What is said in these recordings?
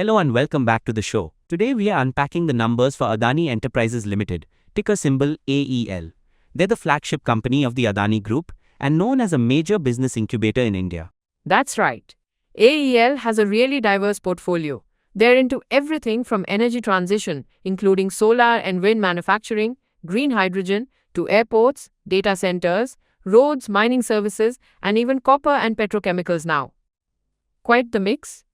Hello and welcome back to the show. Today we are unpacking the numbers for Adani Enterprises Limited, ticker symbol AEL. They're the flagship company of the Adani Group and known as a major business incubator in India. That's right. AEL has a really diverse portfolio. They're into everything from energy transition, including solar and wind manufacturing, green hydrogen, to airports, data centers, roads, mining services, and even copper and petrochemicals now. Quite the mix.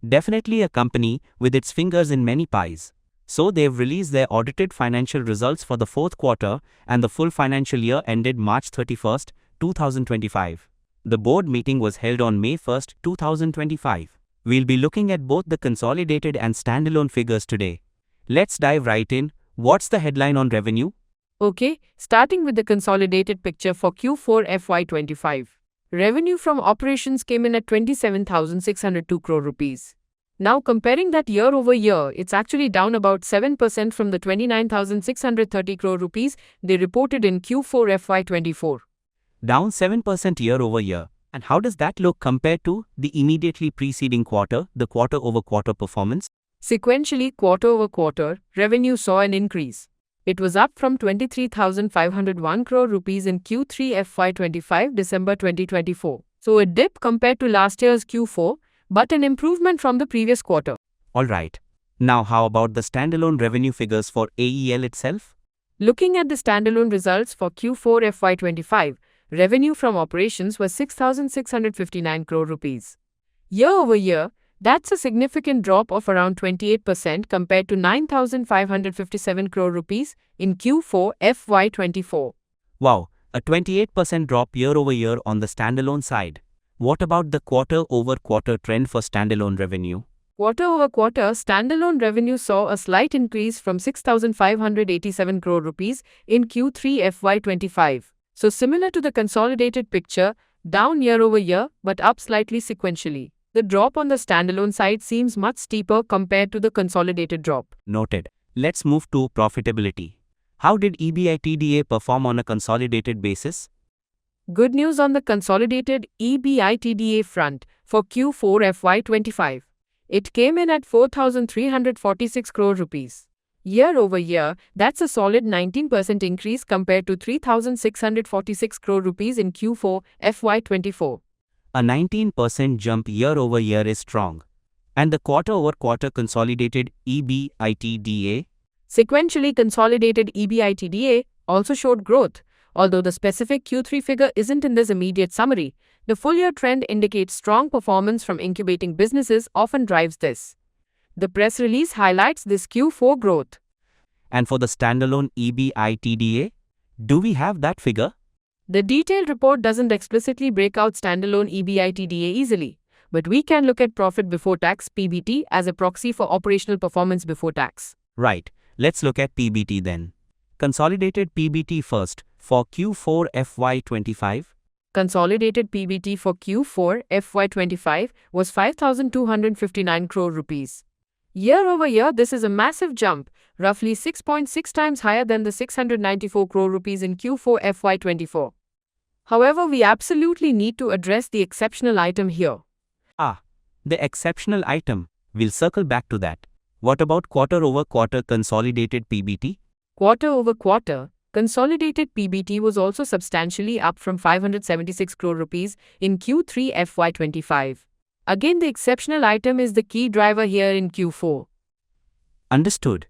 Definitely a company with its fingers in many pies. So they've released their audited financial results for the fourth quarter and the full financial year ended March 31st, 2025. The board meeting was held on May 1st, 2025. We'll be looking at both the consolidated and standalone figures today. Let's dive right in. What's the headline on revenue? Okay, starting with the consolidated picture for Q4 FY25. Revenue from operations came in at 27,602 crore rupees. Now comparing that year over year, it's actually down about 7% from the 29,630 crore rupees they reported in Q4 FY24. Down 7% year over year. And how does that look compared to the immediately preceding quarter, the quarter over quarter performance? Sequentially, quarter over quarter, revenue saw an increase. It was up from 23,501 crore rupees in Q3 FY25 December 2024. So a dip compared to last year's Q4, but an improvement from the previous quarter. Alright. Now how about the standalone revenue figures for AEL itself? Looking at the standalone results for Q4 FY25, revenue from operations was 6,659 crore rupees. Year over year, that's a significant drop of around 28% compared to 9,557 crore rupees in Q4 FY24. Wow, a 28% drop year over year on the standalone side. What about the quarter over quarter trend for standalone revenue? Quarter over quarter, standalone revenue saw a slight increase from 6,587 crore rupees in Q3 FY25. So similar to the consolidated picture, down year over year but up slightly sequentially. The drop on the standalone side seems much steeper compared to the consolidated drop. Noted. Let's move to profitability. How did EBITDA perform on a consolidated basis? Good news on the consolidated EBITDA front for Q4 FY25. It came in at 4,346 crore rupees. Year over year, that's a solid 19% increase compared to 3,646 crore rupees in Q4 FY24. A 19% jump year over year is strong. And the quarter over quarter consolidated EBITDA? Sequentially, consolidated EBITDA also showed growth. Although the specific Q3 figure isn't in this immediate summary, the full year trend indicates strong performance from incubating businesses often drives this. The press release highlights this Q4 growth. And for the standalone EBITDA, do we have that figure? The detailed report doesn't explicitly break out standalone EBITDA easily, but we can look at profit before tax (PBT) as a proxy for operational performance before tax. Right, let's look at PBT then. Consolidated PBT first for Q4 FY25. Consolidated PBT for Q4 FY25 was 5,259 crore rupees. Year over year, this is a massive jump, roughly 6.6 times higher than the 694 crore rupees in Q4 FY24. However, we absolutely need to address the exceptional item here. The exceptional item. We'll circle back to that. What about quarter over quarter consolidated PBT? Quarter over quarter, consolidated PBT was also substantially up from 576 crore rupees in Q3 FY25. Again, the exceptional item is the key driver here in Q4. Understood.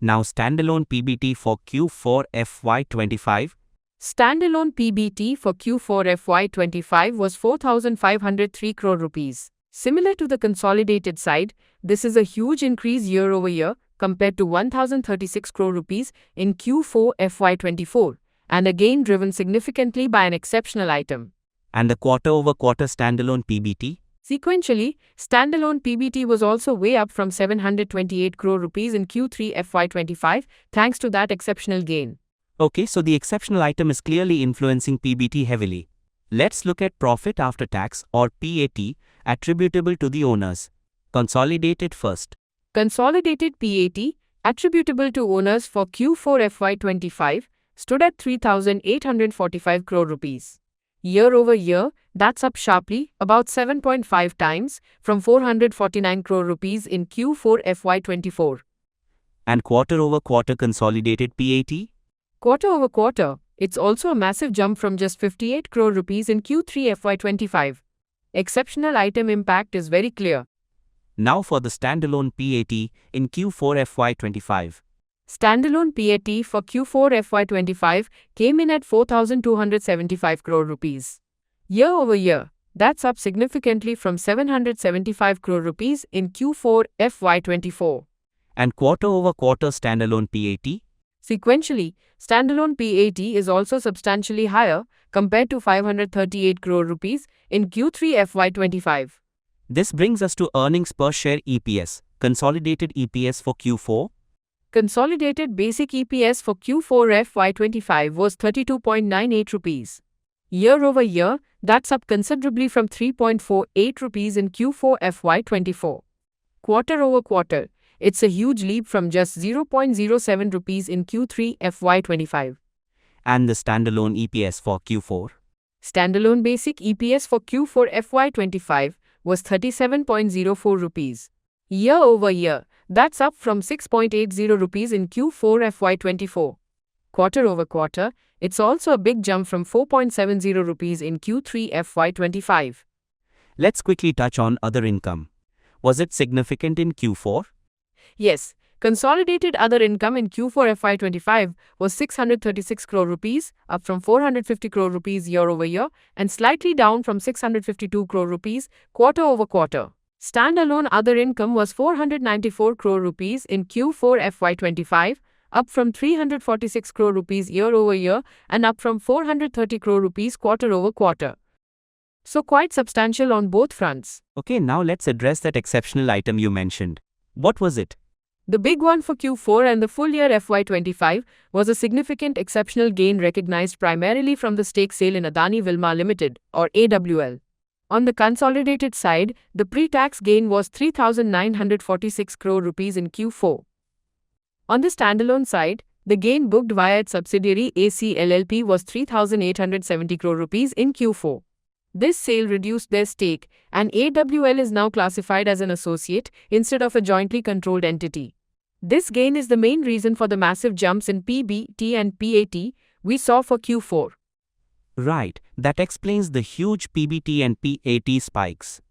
Now standalone PBT for Q4 FY25. Standalone PBT for Q4 FY25 was 4,503 crore rupees. Similar to the consolidated side, this is a huge increase year over year compared to 1,036 crore rupees in Q4 FY24, and again driven significantly by an exceptional item. And the quarter over quarter standalone PBT? Sequentially, standalone PBT was also way up from 728 crore rupees in Q3 FY25 thanks to that exceptional gain. Okay, so the exceptional item is clearly influencing PBT heavily. Let's look at profit after tax or PAT attributable to the owners. Consolidated first. Consolidated PAT attributable to owners for Q4 FY25 stood at 3,845 crore rupees. Year over year, that's up sharply, about 7.5 times, from 449 crore rupees in Q4 FY24. And quarter over quarter consolidated PAT? Quarter over quarter, it's also a massive jump from just 58 crore rupees in Q3 FY25. Exceptional item impact is very clear. Now for the standalone PAT in Q4 FY25. Standalone PAT for Q4 FY25 came in at 4,275 crore rupees. Year over year, that's up significantly from 775 crore rupees in Q4 FY24. And quarter over quarter standalone PAT? Sequentially, standalone PAT is also substantially higher compared to 538 crore rupees in Q3 FY25. This brings us to earnings per share EPS, consolidated EPS for Q4. Consolidated basic EPS for Q4 FY25 was 32.98 rupees. Year over year, that's up considerably from 3.48 rupees in Q4 FY24. Quarter over quarter, it's a huge leap from just 0.07 rupees in Q3 FY25. And the standalone EPS for Q4. Standalone basic EPS for Q4 FY25 was 37.04 rupees. Year over year, that's up from 6.80 rupees in Q4 FY24. Quarter over quarter, it's also a big jump from 4.70 rupees in Q3 FY25. Let's quickly touch on other income. Was it significant in Q4? Yes, consolidated other income in Q4 FY25 was 636 crore rupees, up from 450 crore rupees year over year, and slightly down from 652 crore rupees quarter over quarter. Standalone other income was 494 crore rupees in Q4 FY25, up from 346 crore rupees year over year and up from 430 crore rupees quarter over quarter. So quite substantial on both fronts. Okay, now let's address that exceptional item you mentioned. What was it? The big one for Q4 and the full year FY25 was a significant exceptional gain recognized primarily from the stake sale in Adani Wilmar Limited, or AWL. On the consolidated side, the pre-tax gain was 3,946 crore rupees in Q4. On the standalone side, the gain booked via its subsidiary AC LLP was 3,870 crore rupees in Q4. This sale reduced their stake, and AWL is now classified as an associate instead of a jointly controlled entity. This gain is the main reason for the massive jumps in PBT and PAT we saw for Q4. Right, that explains the huge PBT and PAT spikes.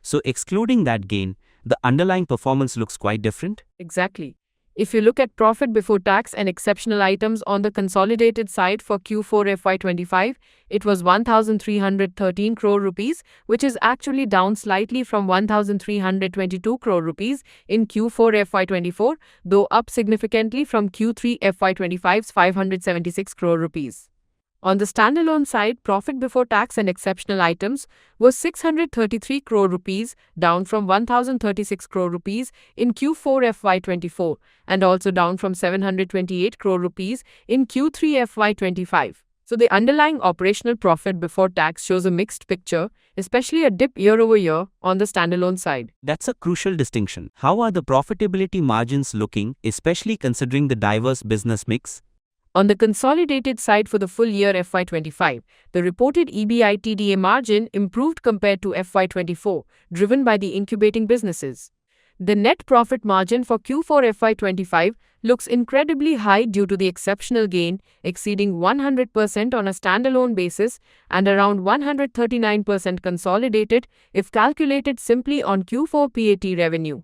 So excluding that gain, the underlying performance looks quite different? Exactly. If you look at profit before tax and exceptional items on the consolidated side for Q4 FY25, it was 1,313 crore rupees, which is actually down slightly from 1,322 crore rupees in Q4 FY24, though up significantly from Q3 FY25's 576 crore rupees. On the standalone side, profit before tax and exceptional items was 633 crore rupees, down from 1,036 crore rupees in Q4 FY24 and also down from 728 crore rupees in Q3 FY25. So the underlying operational profit before tax shows a mixed picture, especially a dip year over year on the standalone side. That's a crucial distinction. How are the profitability margins looking, especially considering the diverse business mix? On the consolidated side for the full year FY25, the reported EBITDA margin improved compared to FY24, driven by the incubating businesses. The net profit margin for Q4 FY25 looks incredibly high due to the exceptional gain, exceeding 100% on a standalone basis and around 139% consolidated if calculated simply on Q4 PAT revenue.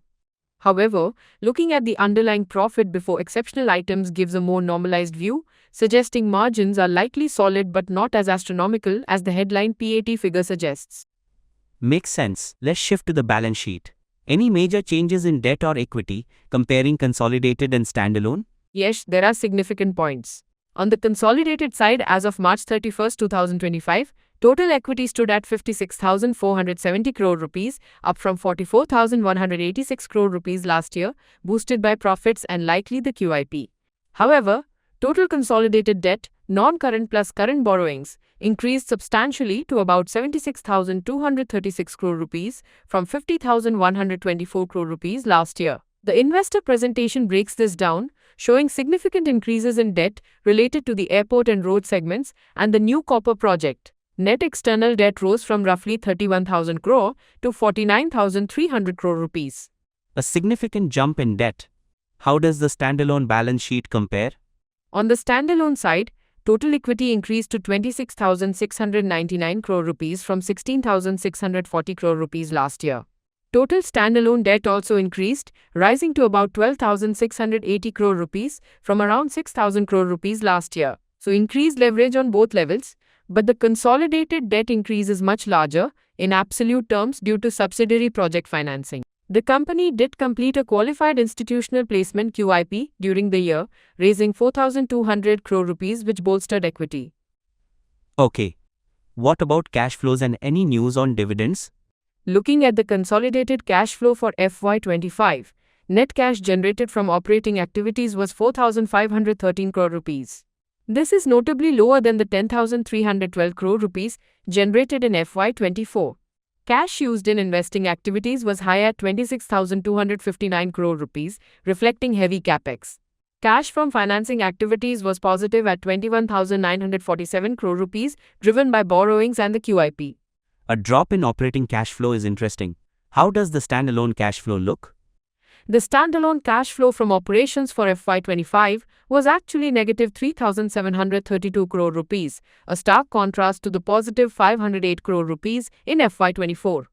However, looking at the underlying profit before exceptional items gives a more normalized view, suggesting margins are likely solid but not as astronomical as the headline PAT figure suggests. Makes sense. Let's shift to the balance sheet. Any major changes in debt or equity comparing consolidated and standalone? Yes, there are significant points. On the consolidated side, as of March 31, 2025, total equity stood at 56,470 crore rupees, up from 44,186 crore rupees last year, boosted by profits and likely the QIP. However, total consolidated debt, non-current plus current borrowings, increased substantially to about 76,236 crore rupees from 50,124 crore rupees last year. The investor presentation breaks this down, showing significant increases in debt related to the airport and road segments and the new copper project. Net external debt rose from roughly 31,000 crore to 49,300 crore rupees. A significant jump in debt. How does the standalone balance sheet compare? On the standalone side, total equity increased to 26,699 crore rupees from 16,640 crore rupees last year. Total standalone debt also increased, rising to about 12,680 crore rupees from around 6,000 crore rupees last year. So increased leverage on both levels, but the consolidated debt increase is much larger in absolute terms due to subsidiary project financing. The company did complete a qualified institutional placement QIP during the year, raising 4,200 crore rupees which bolstered equity. Okay. What about cash flows and any news on dividends? Looking at the consolidated cash flow for FY25, net cash generated from operating activities was 4,513 crore rupees. This is notably lower than the 10,312 crore rupees generated in FY24. Cash used in investing activities was high at 26,259 crore rupees, reflecting heavy capex. Cash from financing activities was positive at 21,947 crore rupees, driven by borrowings and the QIP. A drop in operating cash flow is interesting. How does the standalone cash flow look? The standalone cash flow from operations for FY25 was actually negative 3,732 crore rupees, a stark contrast to the positive 508 crore rupees in FY24.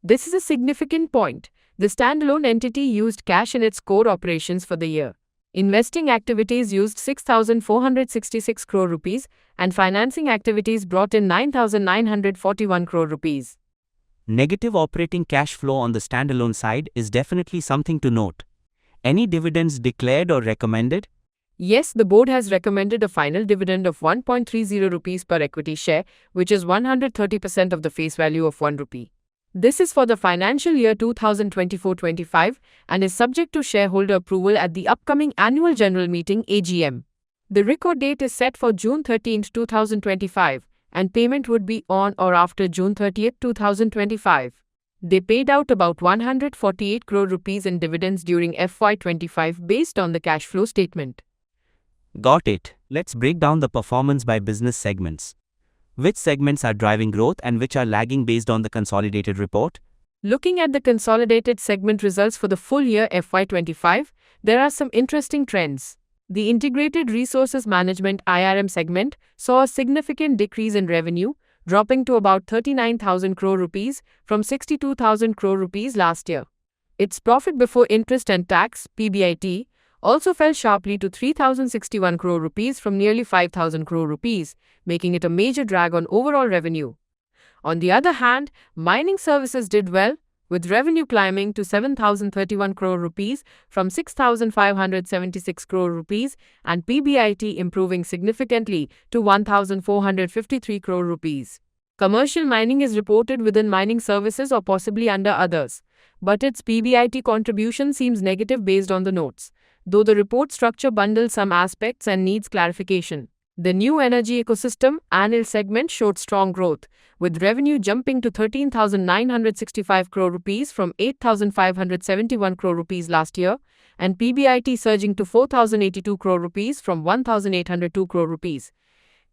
This is a significant point. The standalone entity used cash in its core operations for the year. Investing activities used 6,466 crore rupees and financing activities brought in 9,941 crore rupees. Negative operating cash flow on the standalone side is definitely something to note. Any dividends declared or recommended? Yes, the board has recommended a final dividend of 1.30 rupees per equity share, which is 130% of the face value of 1 rupee. This is for the financial year 2024-25 and is subject to shareholder approval at the upcoming annual general meeting AGM. The record date is set for June 13, 2025, and payment would be on or after June 30, 2025. They paid out about 148 crore rupees in dividends during FY25 based on the cash flow statement. Got it. Let's break down the performance by business segments. Which segments are driving growth and which are lagging based on the consolidated report? Looking at the consolidated segment results for the full year FY25, there are some interesting trends. The Integrated Resources Management IRM segment saw a significant decrease in revenue, dropping to about 39,000 crore rupees from 62,000 crore rupees last year. Its profit before interest and tax (PBIT) also fell sharply to 3,061 crore rupees from nearly 5,000 crore rupees, making it a major drag on overall revenue. On the other hand, mining services did well, with revenue climbing to 7,031 crore rupees from 6,576 crore rupees and PBIT improving significantly to 1,453 crore rupees. Commercial mining is reported within mining services or possibly under others, but its PBIT contribution seems negative based on the notes, though the report structure bundles some aspects and needs clarification. The New Energy Ecosystem (ANIL) segment showed strong growth, with revenue jumping to 13,965 crore rupees from 8,571 crore rupees last year, and PBIT surging to 4,082 crore rupees from 1,802 crore rupees.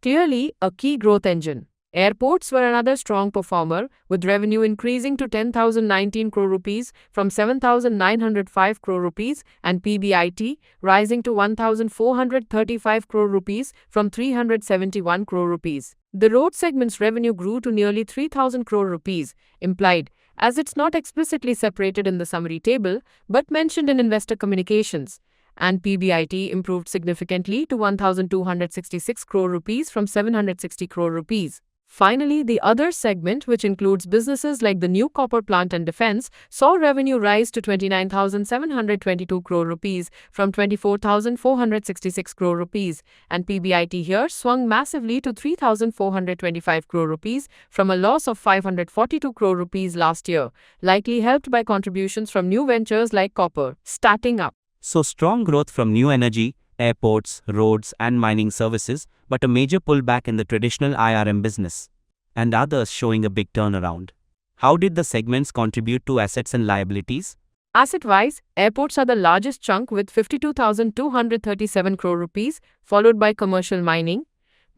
Clearly, a key growth engine. Airports were another strong performer, with revenue increasing to 10,019 crore rupees from 7,905 crore rupees and PBIT rising to 1,435 crore rupees from 371 crore rupees. The road segment's revenue grew to nearly 3,000 crore rupees, implied, as it's not explicitly separated in the summary table, but mentioned in investor communications. And PBIT improved significantly to 1,266 crore rupees from 760 crore rupees. Finally, the other segment, which includes businesses like the new copper plant and defense, saw revenue rise to 29,722 crore rupees from 24,466 crore rupees, and PBIT here swung massively to 3,425 crore rupees from a loss of 542 crore rupees last year, likely helped by contributions from new ventures like copper starting up. So strong growth from new energy, airports, roads, and mining services, but a major pullback in the traditional IRM business, and others showing a big turnaround. How did the segments contribute to assets and liabilities? Asset-wise, airports are the largest chunk with 52,237 crore rupees, followed by commercial mining.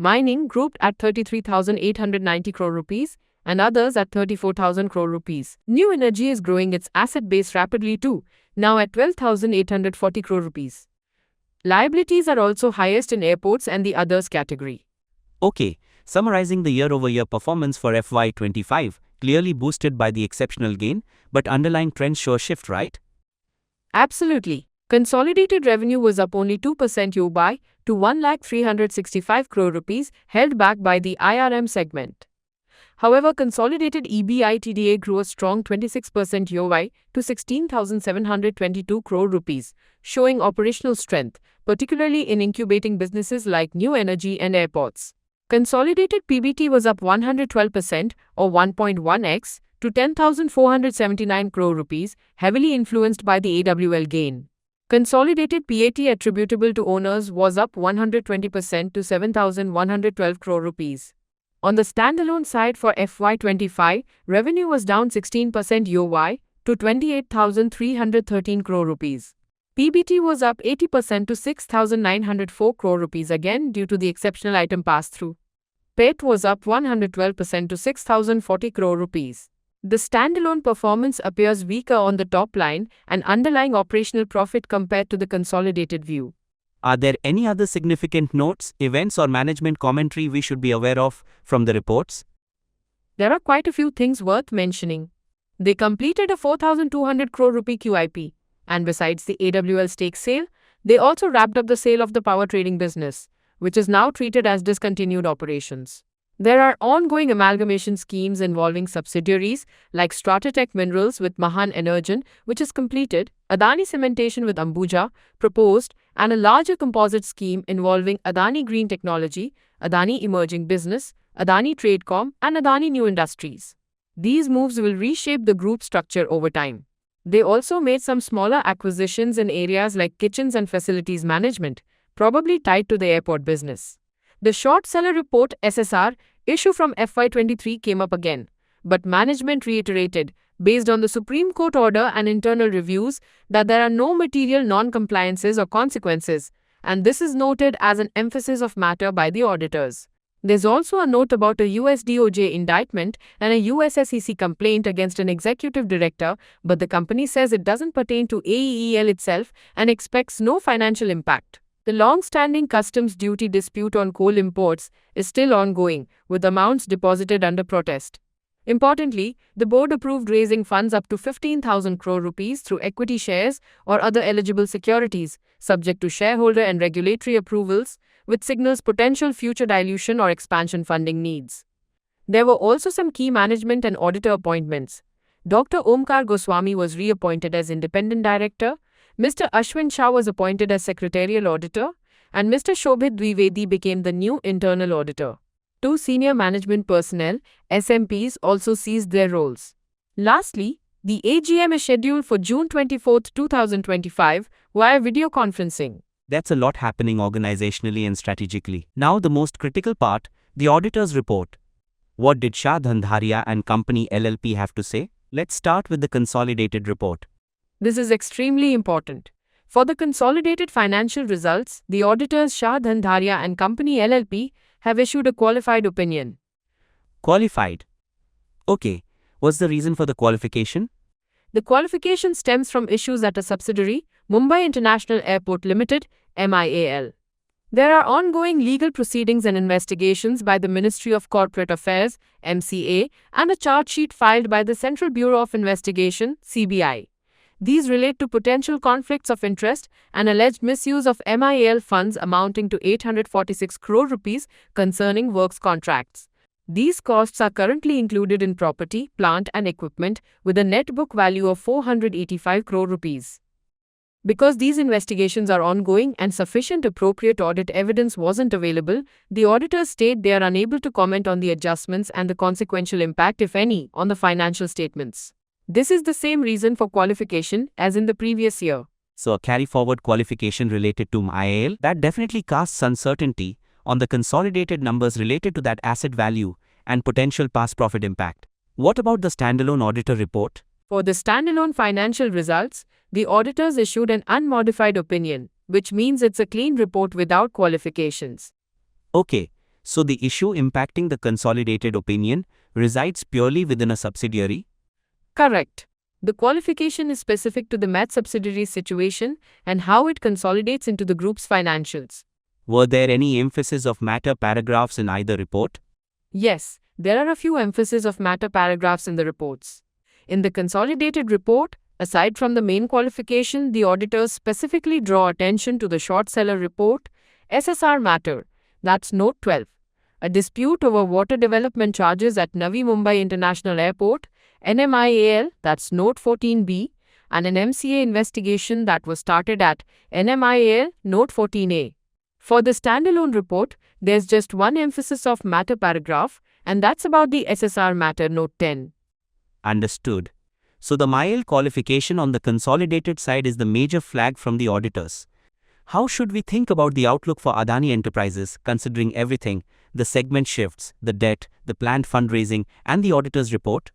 mining grouped at 33,890 crore rupees, and others at 34,000 crore rupees. New Energy is growing its asset base rapidly too, now at 12,840 crore rupees. Liabilities are also highest in airports and the others category. Okay, summarizing the year-over-year performance for FY25, clearly boosted by the exceptional gain, but underlying trends show a shift, right? Absolutely. Consolidated revenue was up only 2% YoY to 1,365 crore rupees, held back by the IRM segment. However, consolidated EBITDA grew a strong 26% YoY to 16,722 crore rupees, showing operational strength, particularly in incubating businesses like New Energy and airports. Consolidated PBT was up 112% or 1.1x to 10,479 crore rupees, heavily influenced by the AWL gain. Consolidated PAT attributable to owners was up 120% to 7,112 crore rupees. On the standalone side for FY25, revenue was down 16% YoY to 28,313 crore rupees. PBT was up 80% to 6,904 crore rupees again due to the exceptional item pass-through. PAT was up 112% to 6,040 crore rupees. The standalone performance appears weaker on the top line and underlying operational profit compared to the consolidated view. Are there any other significant notes, events, or management commentary we should be aware of from the reports? There are quite a few things worth mentioning. They completed a 4,200 crore rupee QIP, and besides the AWL stake sale, they also wrapped up the sale of the power trading business, which is now treated as discontinued operations. There are ongoing amalgamation schemes involving subsidiaries like Stratatech Minerals with Mahan Energen, which is completed, Adani Cementation with Ambuja, proposed, and a larger composite scheme involving Adani Green Technology, Adani Emerging Business, Adani Tradecom, and Adani New Industries. These moves will reshape the group structure over time. They also made some smaller acquisitions in areas like kitchens and facilities management, probably tied to the airport business. The short seller report SSR issue from FY23 came up again, but management reiterated, based on the Supreme Court order and internal reviews, that there are no material non-compliances or consequences, and this is noted as an emphasis of matter by the auditors. There's also a note about a US DOJ indictment and a US SEC complaint against an executive director, but the company says it doesn't pertain to AEEL itself and expects no financial impact. The long-standing customs duty dispute on coal imports is still ongoing, with amounts deposited under protest. Importantly, the board approved raising funds up to 15,000 crore rupees through equity shares or other eligible securities, subject to shareholder and regulatory approvals, which signals potential future dilution or expansion funding needs. There were also some key management and auditor appointments. Dr. Omkar Goswami was reappointed as independent director, Mr. Ashwin Shah was appointed as secretarial auditor, and Mr. Shobhit Dwivedi became the new internal auditor. 2 senior management personnel, SMPs, also ceased their roles. Lastly, the AGM is scheduled for June 24, 2025, via video conferencing. That's a lot happening organizationally and strategically. Now the most critical part, the auditor's report. What did Shah Dhandharia and Company LLP have to say? Let's start with the consolidated report. This is extremely important. For the consolidated financial results, the auditors Shah Dhandharia and Company LLP have issued a qualified opinion. Qualified. Okay, what's the reason for the qualification? The qualification stems from issues at a subsidiary, Mumbai International Airport Limited, MIAL. There are ongoing legal proceedings and investigations by the Ministry of Corporate Affairs, MCA, and a charge sheet filed by the Central Bureau of Investigation, CBI. These relate to potential conflicts of interest and alleged misuse of MIAL funds amounting to 846 crore rupees concerning works contracts. These costs are currently included in property, plant and equipment with a net book value of 485 crore rupees. Because these investigations are ongoing and sufficient appropriate audit evidence wasn't available, the auditors state they are unable to comment on the adjustments and the consequential impact, if any, on the financial statements. This is the same reason for qualification as in the previous year. So a carry-forward qualification related to MIAL, that definitely casts uncertainty on the consolidated numbers related to that asset value and potential past profit impact. What about the standalone auditor report? For the standalone financial results, the auditors issued an unmodified opinion, which means it's a clean report without qualifications. Okay, So the issue impacting the consolidated opinion resides purely within a subsidiary? Correct. The qualification is specific to the MAT subsidiary's situation and how it consolidates into the group's financials. Were there any emphasis of matter paragraphs in either report? Yes, there are a few emphases of matter paragraphs in the reports. In the consolidated report, aside from the main qualification, the auditors specifically draw attention to the short seller report, SSR matter, that's Note 12, a dispute over water development charges at Navi Mumbai International Airport, NMIAL, that's Note 14B, and an MCA investigation that was started at NMIAL, Note 14A. For the standalone report, there's just one emphasis of matter paragraph, and that's about the SSR matter, Note 10. Understood. So the MIAL qualification on the consolidated side is the major flag from the auditors. How should we think about the outlook for Adani Enterprises, considering everything, the segment shifts, the debt, the planned fundraising, and the auditor's report?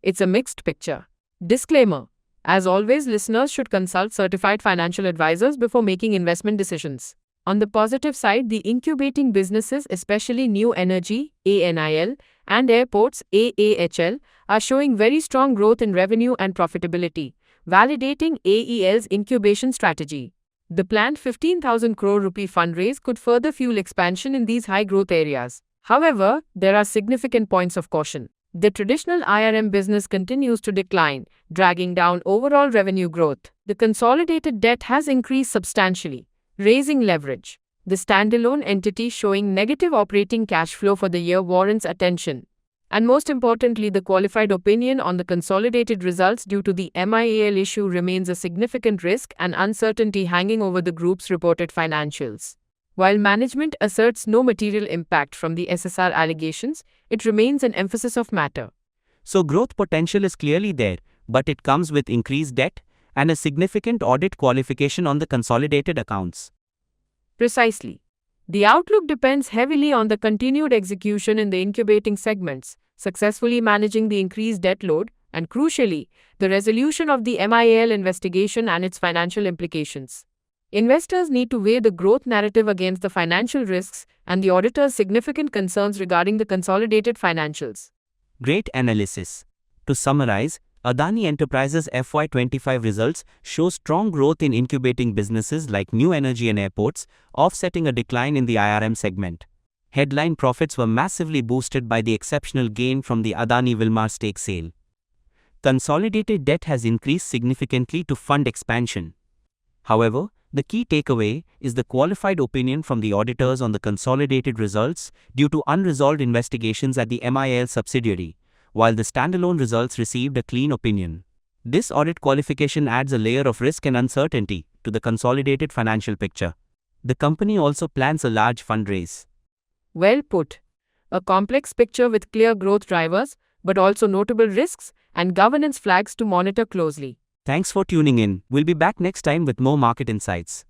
It's a mixed picture. Disclaimer: as always, listeners should consult certified financial advisors before making investment decisions. On the positive side, the incubating businesses, especially New Energy, ANIL, and Airports, AAHL, are showing very strong growth in revenue and profitability, validating AEL's incubation strategy. The planned 15,000 crore rupee fundraise could further fuel expansion in these high-growth areas. However, there are significant points of caution. The traditional IRM business continues to decline, dragging down overall revenue growth. The consolidated debt has increased substantially, raising leverage. The standalone entity showing negative operating cash flow for the year warrants attention. And most importantly, the qualified opinion on the consolidated results due to the MIAL issue remains a significant risk and uncertainty hanging over the group's reported financials. While management asserts no material impact from the SSR allegations, it remains an emphasis of matter. So growth potential is clearly there, but it comes with increased debt and a significant audit qualification on the consolidated accounts. Precisely. The outlook depends heavily on the continued execution in the incubating segments, successfully managing the increased debt load, and crucially, the resolution of the MIAL investigation and its financial implications. Investors need to weigh the growth narrative against the financial risks and the auditor's significant concerns regarding the consolidated financials. Great analysis. To summarize, Adani Enterprises FY25 results show strong growth in incubating businesses like New Energy and Airports, offsetting a decline in the IRM segment. Headline profits were massively boosted by the exceptional gain from the Adani Wilmar stake sale. Consolidated debt has increased significantly to fund expansion. However, the key takeaway is the qualified opinion from the auditors on the consolidated results due to unresolved investigations at the MIAL subsidiary, while the standalone results received a clean opinion. This audit qualification adds a layer of risk and uncertainty to the consolidated financial picture. The company also plans a large fundraise. Well put. A complex picture with clear growth drivers, but also notable risks and governance flags to monitor closely. Thanks for tuning in. We'll be back next time with more market insights.